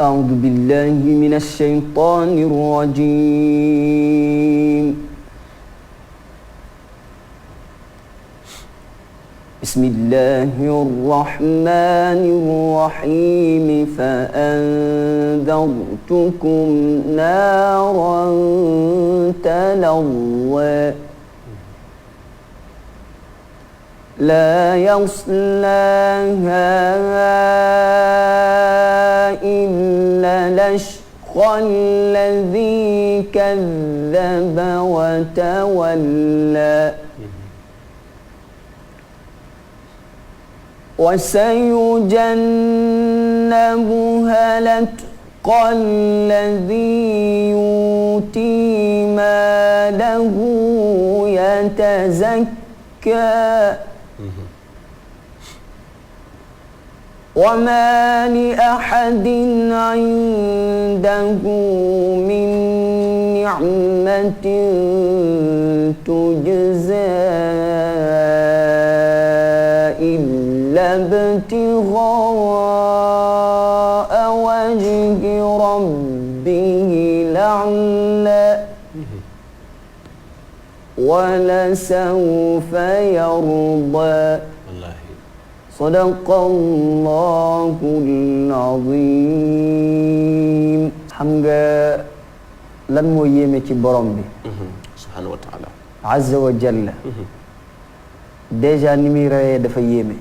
أعوذ بالله من الشيطان الرجيم بسم الله الرحمن الرحيم فأنذرتكم نارا تلظى لا يصلاها إلا الأشقى الذي كذب وتولى وسيجنبها الأتقى الذي يؤتي ماله يتزكى وما لأحد عنده من نعمة تجزى إلا ابتغاء وجه ربه الأعلى ولسوف يرضى sadaqallahul azim. xam nga lan moo yéeme ci borom bi subhanahu wa taala azza wa jalla déjà ni muy reyee dafa yéeme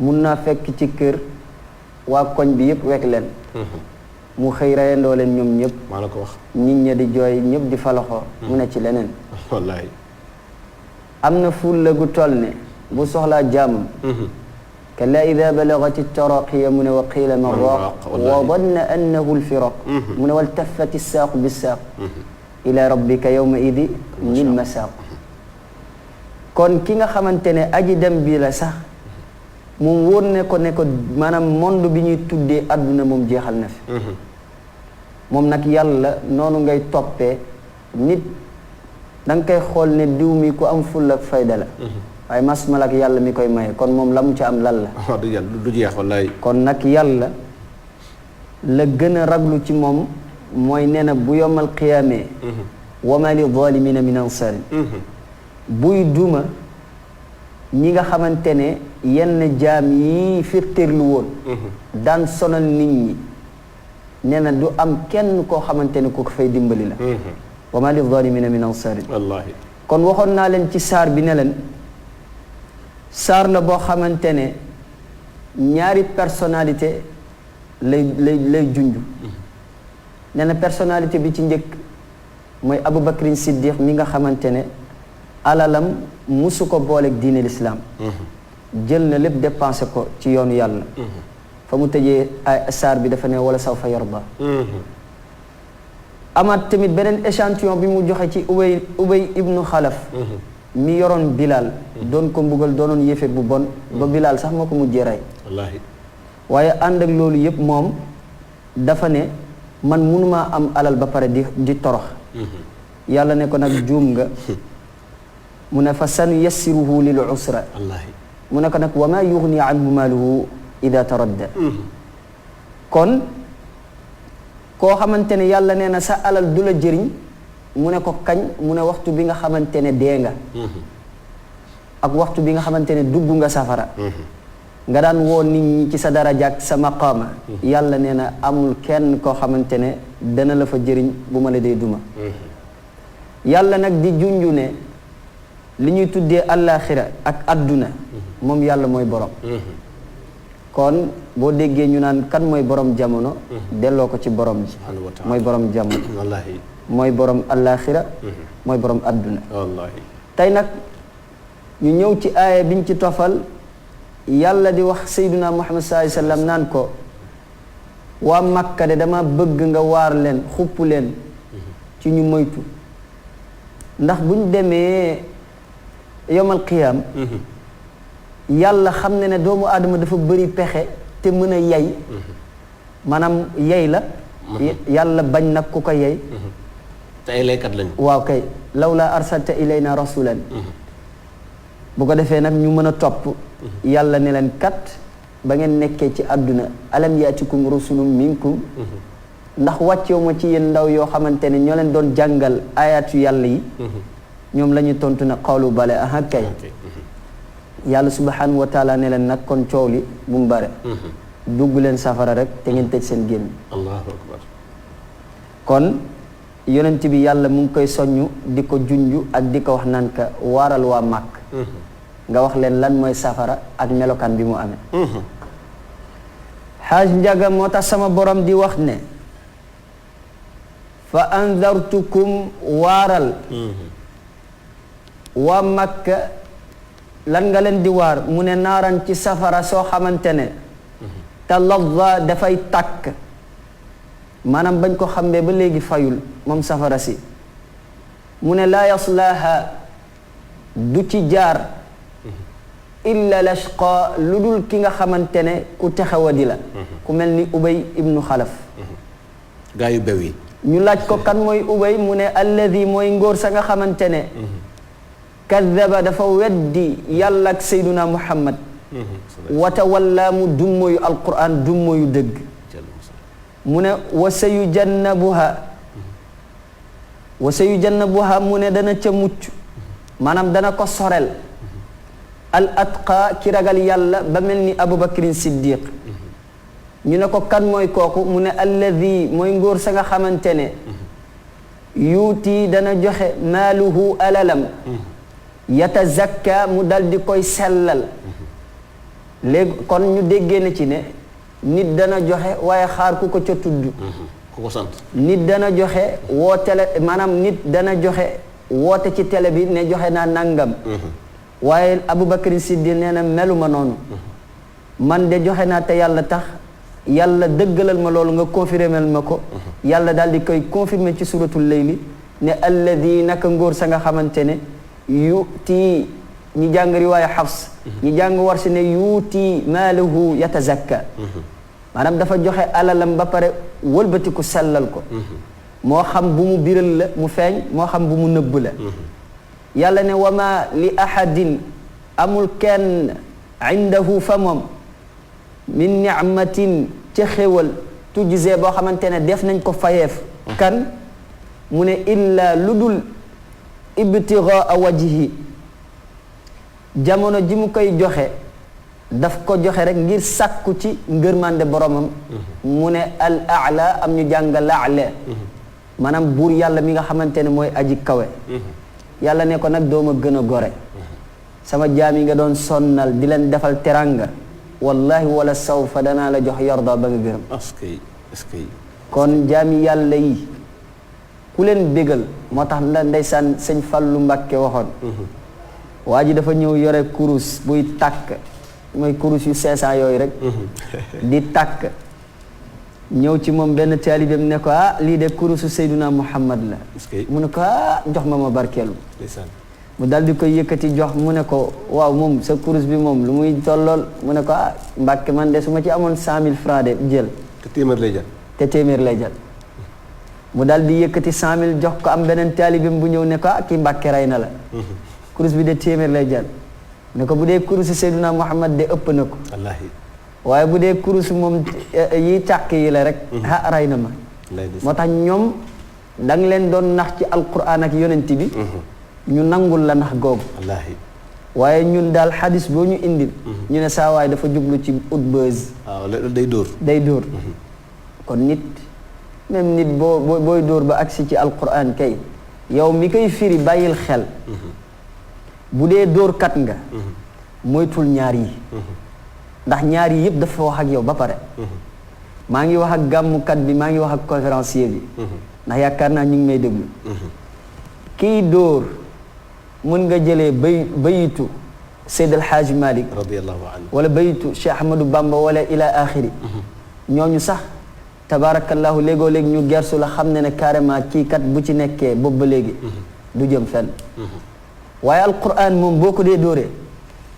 mun naa fekk ci kër waa koñ bi yëpp wekk leen mu xëy reyandoo leen ñoom ñëpp maa la ko wax nit ña di jooy ñëpp di falaxoo mu ne ci leneen wallahi am na fulla gu toll ne bu soxlaa jaamam kalla ida balagati taraqiya mu ne wa qiila man raaq wa danna annahu lfiraq mu ne waltafati saaqu bisaaq ila rabbika yawma idi lil masaaq kon ki nga xamante ne aji dem bi la sax moom wóor ne ko maanaam monde bi ñuy tuddee adduna moom jeexal na fi moom nag yàlla noonu ngay toppee nit da nga koy xool ne diw mi ku am fulla ak fayda la waaye masmal ak yàlla mi koy maye kon moom la mu ci am lan la wax dëgg yàlla du jeex wallaay kon nag yàlla la gën a raglu ci moom mooy nee na bu yomal qiyaamee wa ma li zalimina min ansarin buy duma ñi nga xamante ne yenn jaam yi firtéerlu woon daan sonal nit ñi nee na du am kenn koo xamante ne ku ko fay dimbali la wa ma li zalimina min ansarin wallahi kon waxoon naa leen ci saar bi ne leen saar la boo xamante ne ñaari personnalité lay junj nee na personnalité bi ci njëkk mooy Abubakrin Siddiq mi nga xamante ne alalam musu ko booleeg diine l'islam jël na lépp dépensé ko ci yoonu yàlla fa mu tëjee saar bi dafa ne wala sawfa yarda amaat tamit beneen échantillon bi mu joxe ci Ubay ibnu Xalaf mi yoroon Bilal doon ko mbugal doonoon yéeféer bu bon ba Bilal sax moo ko mujjee rey wallaahi waaye ànd ak loolu yëpp moom dafa ne man munumaa am alal ba pare di torox yàlla ne ko nag juum nga mu ne fa sanu yassiruhu lil usra wallaahi mu ne ko nag wa maa yugni anhu maaluhu ida taradda kon koo xamante ne yàlla nee na sa alal du la jëriñ mu ne ko kañ mu ne waxtu bi nga xamante ne dee nga ak waxtu bi nga xamante ne dugg nga safara nga daan woo nit ñi ci sa daraja ak sa maqaama yàlla nee na amul kenn koo xamante ne dana la fa jëriñ bu ma la dee duma yàlla nag di junju ne li ñuy tuddee àllaaxira ak adduna moom yàlla mooy borom kon boo déggee ñu naan kan mooy borom jamono delloo ko ci borom ji mooy borom jamono wallaahi mooy borom àllaaxira mooy borom adduna wallaahi tey nag ñu ñëw ci aaya biñ ci tofal yàlla di wax sayduna muhammad sallallahu alayhi wasallam naan ko waa Makka de dama bëgg nga waar leen xupp leen ci ñu moytu ndax buñ demee yawmal qiyaam yàlla xam ne ne doomu aadama dafa bëri pexe te mën a yey maanaam yey la yàlla bañ nag ku ko yey te ay laykat lañu waaw kay lawla arsalta ilayna rasulan bu ko defee nag ñu mën a topp yàlla ne leen kat ba ngeen nekkee ci àdduna alam yaatikum rusulun minkum ndax wàccewu ma ci yéen ndaw yoo xamante ne ñoo leen doon jàngal ayaatu yàlla yi ñoom la ñu tontu na qaalu bale aha kay yàlla subhanahu wa taala ne leen nag kon coow li bu mu bare dugg leen safara rek te ngeen tëj seen génn allahu akbar kon yonent bi yàlla mu ngi koy soññu di ko junju ak di ko wax naan ka waaral waa màkk nga wax leen lan mooy safara ak melokaan bi mu amee xaaj njaga moo tax sama borom di wax ne fa andartukum waaral waa makka lan nga leen di waar mu ne naaran ci safara soo xamante ne te ladda dafay tàkk maanaam bañ ko xambee ba léegi fayul moom safara si mu ne laa yaslaaha du ci jaar illa lashqa lu dul ki nga xamante ne ku texawadi la ku mel ni ubay ibnu xalaf gaa yu bew yi ñu laaj ko kan mooy ubay mu ne alladi mooy ngóor sa nga xamante ne kadaba dafa weddi yàlla ak sayduna muhammad watawalla mu dummóoyu alquran dummóoyu dëgg mu ne wa sayujannabuha mu ne dana ca mucc maanaam dana ko sorel al atqa ki ragal yàlla ba mel ni abubakrin siddiq ñu ne ko kan mooy kooku mu ne alladi mooy ngóor sa nga xamante ne yuuti dana joxe maaluhu alalam yatazakka mu dal di koy sellal léegi kon ñu déggee na ci ne nit dana joxe waaye xaar ku ko ca tudd ku ko sant nit dana joxe woo télé maanaam nit dana joxe woote ci télé bi ne joxe naa nangam waaye Abubakar Siddiq nee na meluma noonu man de joxe naa te yàlla tax yàlla dëggalal ma loolu nga confirmel ma ko yàlla daal di koy confirmer ci suratul layli ne alladi naka ngóor sa nga xamante ne yuuti ñi jàng riwaaya Xafs ñi jàng war si ne yuuti maalahu yatazakka maanaam dafa joxe alalam ba pare wëlbatiku sellal ko moo xam bu mu biral la mu feeñ moo xam bu mu nëbb la yàlla ne wama li ahadin amul kenn indahu fa moom min nicmatin ca xéwal tujzee boo xamante ne def nañ ko fayeef kan mu ne illa lu dul ibtigaa wajhi jamono ji mu koy joxe daf ko joxe rek ngir sàkku ci ngërmande boromam mu ne al aala am ñu jàng laale maanaam buur yàlla mi nga xamante ne mooy aji kawe yàlla ne ko nag dooma gën a gore sama jaam yi nga doon sonnal di leen defal teranga wallahi wala sawfa danaa la jox yarda ba nga gërëm est-ce que kon jaami yàlla yi ku leen bégal moo tax ndeysaan sëñ Fallu Mbàkke waxoon waa ji dafa ñëw yore kurus buy tàkk mooy kurus yu 500 yooyu rek di tàkk ñëw ci moom benn taalibeem ne ko lii de kurusu Seyduna Muhammad la mu ne ko jox ma barkeelu mu dal di koy yëkkati jox mu ne ko waaw moom sa kurus bi moom lu muy tollool mu ne ko Mbàkke man de su ma ci amoon 100 000 francs de jël te téeméer lay jël mu dal di yëkkati 100 000 jox ko am beneen taalibeem bu ñëw ne ko kii Mbàkke rey na la kurus bi de téeméer lay jël ne ko bu dee kurusu Seyduna Muhammad de ëpp na ko wallaahi waaye bu dee kurusu moom yi càkk yi la rek rey na ma moo tax ñoom da nga leen doon nax ci alquran ak yonent bi ñu nangul la nax googu wallaahi waaye ñun daal xadis boo ñu indil ñu ne saa waay dafa jublu ci ut buzz waaw day dóor kon nit même nit booy dóor ba agsi ci alquran kay yow mi koy firi bàyyil xel bu dee dóorkat nga moytul ñaar yi ndax ñaar yi yëpp dafa wax ak yow ba pare maa ngi wax ak gàmmukat bi maa ngi wax ak conférencier bi ndax yaakaar naa ñu ngi may déglu kii dóor mën nga jëlee bayitu Seyd El Hadj Malick radiyallahu anhu wala bayitu Cheikh Ahmadou Bamba wala ila axiri ñooñu sax tabarakallahu léegoo léegi ñu gersu la xam ne ne carrément kii kat bu ci nekkee boobu ba léegi du jëm fenn waaye alquran moom boo ko dee dóoree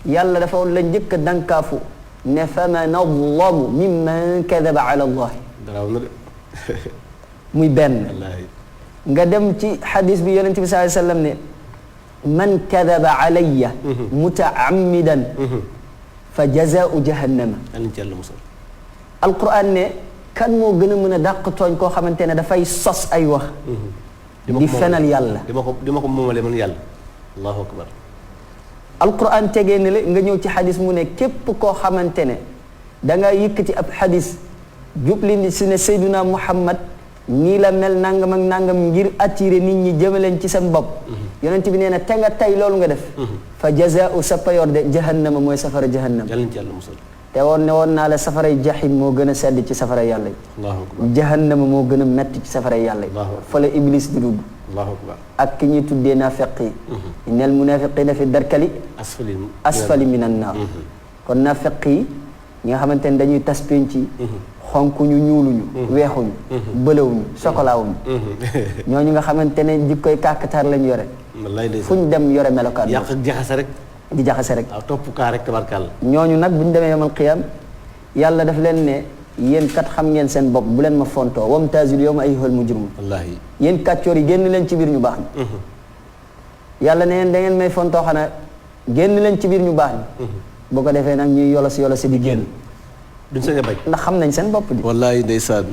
yàlla dafa la njëkk a dankaafu ne faman adlamu mimman kadaba ala allahi muy benn nga dem ci xadis bi yonente bi sallallahu alayhi wasallam ne man kadaba alayya mutaammidan fa jazaau jahannama. yàlla ci yàlla musal. alquran ne kan moo gën a mën a dàq tooñ koo xamante ne dafay sos ay wax. di fenal yàlla. di ma ko moomale man yàlla. allahu akbar. alquran tegee ne la nga ñëw ci xadis mu ne képp koo xamante ne da nga yëkkati ab xadis jubli ni si ne Seyduna Muhammad nii la mel nangam ak nangam ngir attirer nit ñi jëmaleen ci seen bopp. yonent bi nee na te nga tey loolu nga def. fa jazaau sa payoor de jahannama mooy safara jahannam. yàlla ci yàlla musal. te woon naa la safaray jaxim moo gën a sedd ci safara yàlla yi. allahu akbar. jahannama moo gën a metti ci safara yàlla yi. fa la iblis di dugg. allahu akbar. ak ki ñuy tuddee naafiq yi. innal munafiqina fi darkali asfali minan naar. kon naafiq yi ñi nga xamante ne dañuy tas penc yi. xonkuñu ñuuluñu. weexuñu. bëlawuñu sokolaawuñu. ñooñu nga xamante ne jikkoy kàkkatar lañ yore. wallaay de fu ñu dem yore melokaan. yàq ak jaxase rek. di jaxase rek. waaw topp kaa rek tabarkàlla. ñooñu nag bu ñu demee yamal qiyaam yàlla daf leen ne yéen kat xam ngeen seen bopp bu leen ma fontoo wamtaazil yawma ayyuhal mujrimuun. wallaahi. yéen kàccoor yi génn leen ci biir ñu baax ñi. yàlla ne da ngeen may fontoo xanaa génn leen ci biir ñu baax ñi. bu ko defee nag ñuy yolos di génn. duñ sañ a bañ. ndax xam nañ seen bopp di. wallaahi ndeysaan.